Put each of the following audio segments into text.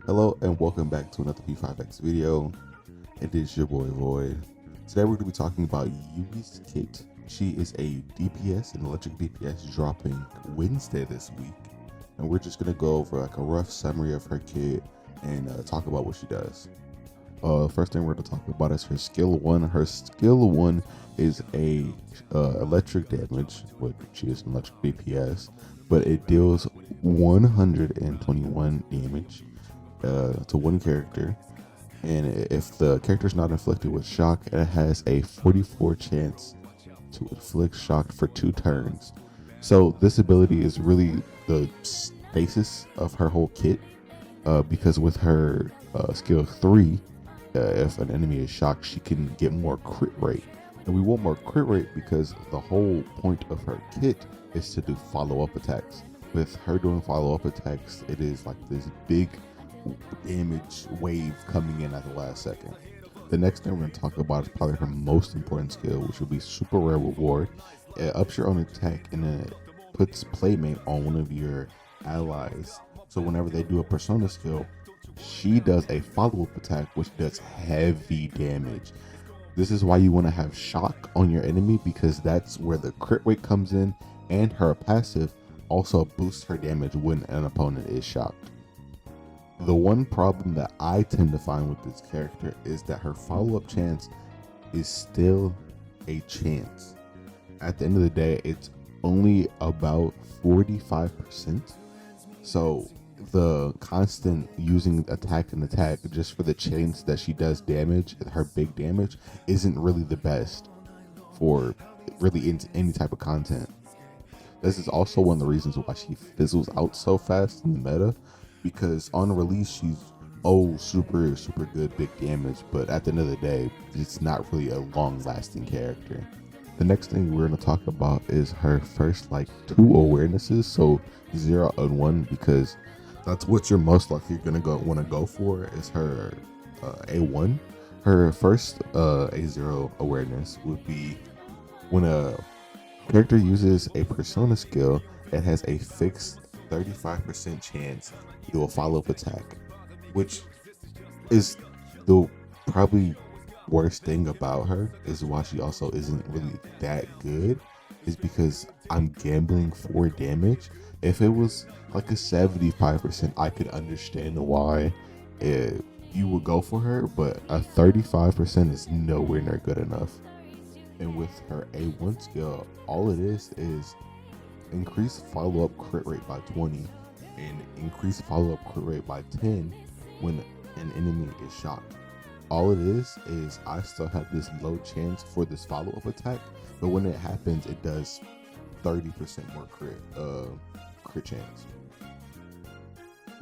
Hello and welcome back to another P5X video. It is your boy Void. Today we're going to be talking about Yugi's kit. She is a DPS, an electric DPS dropping Wednesday this week. And we're just going to go over like a rough summary of her kit and talk about what she does. First thing we're going to talk about is her skill 1. Her skill 1 is a electric damage, which she is an electric DPS, but it deals 121 damage to one character, and if the character is not inflicted with shock, it has a 44 chance to inflict shock for 2 turns. So this ability is really the basis of her whole kit, because with her skill 3, if an enemy is shocked, she can get more crit rate, and we want more crit rate because the whole point of her kit is to do follow-up attacks. With her doing follow-up attacks, it is like this big damage wave coming in at the last second. The next thing we're going to talk about is probably her most important skill, which will be super rare reward. It ups your own attack and then it puts playmate on one of your allies. So whenever they do a persona skill, she does a follow-up attack which does heavy damage. This is why you want to have shock on your enemy, because that's where the crit rate comes in, and her passive also boosts her damage when an opponent is shocked. The one problem that I tend to find with this character is that her follow-up chance is still a chance. At the end of the day, it's only about 45%. So the constant using attack and attack just for the chance that she does damage, her big damage, isn't really the best for really any type of content. This is also one of the reasons why she fizzles out so fast in the meta, because on release she's super good big damage, but at the end of the day it's not really a long lasting character. The next thing we're going to talk about is her first like 2 awarenesses, so 0 and 1, because that's what you're most likely going to want to go for is her A1. Her first A0 awareness would be when a character uses a persona skill, it has a fixed 35% chance to do a follow-up attack, which is the probably worst thing about her, is why she also isn't really that good, is because I'm gambling for damage. If it was like a 75%, I could understand why you would go for her, but a 35% is nowhere near good enough. And with her A1 skill, all it is increase follow-up crit rate by 20 and increase follow-up crit rate by 10 when an enemy is shocked. All it is I still have this low chance for this follow-up attack, but when it happens, it does 30% more crit chance,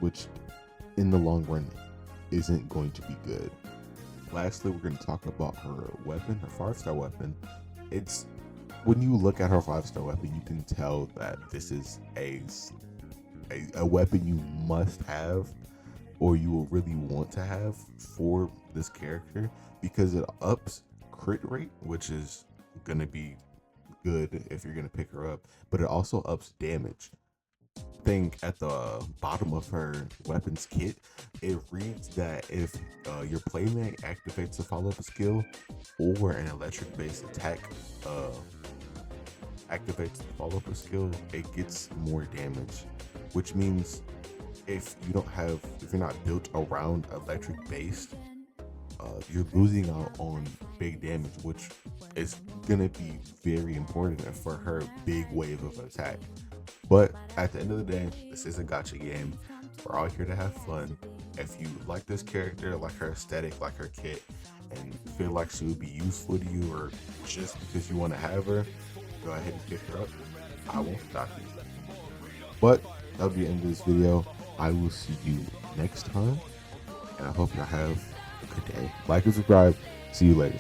which in the long run isn't going to be good. Lastly, we're going to talk about her weapon, her 5-star weapon. It's when you look at her 5-star weapon, you can tell that this is a weapon you must have, or you will really want to have for this character, because it ups crit rate, which is going to be good if you're going to pick her up, but it also ups damage. Thing at the bottom of her weapons kit, it reads that if your playmate activates a follow-up skill or an electric based attack activates the follow-up skill, it gets more damage, which means if you're not built around electric based, you're losing out on big damage, which is gonna be very important for her big wave of attack. But at the end of the day, this is a gacha game. We're all here to have fun. If you like this character, like her aesthetic, like her kit, and feel like she would be useful to you, or just because you want to have her, go ahead and pick her up. I won't stop you. But that'll be the end of this video. I will see you next time, and I hope y'all have a good day. Like and subscribe. See you later.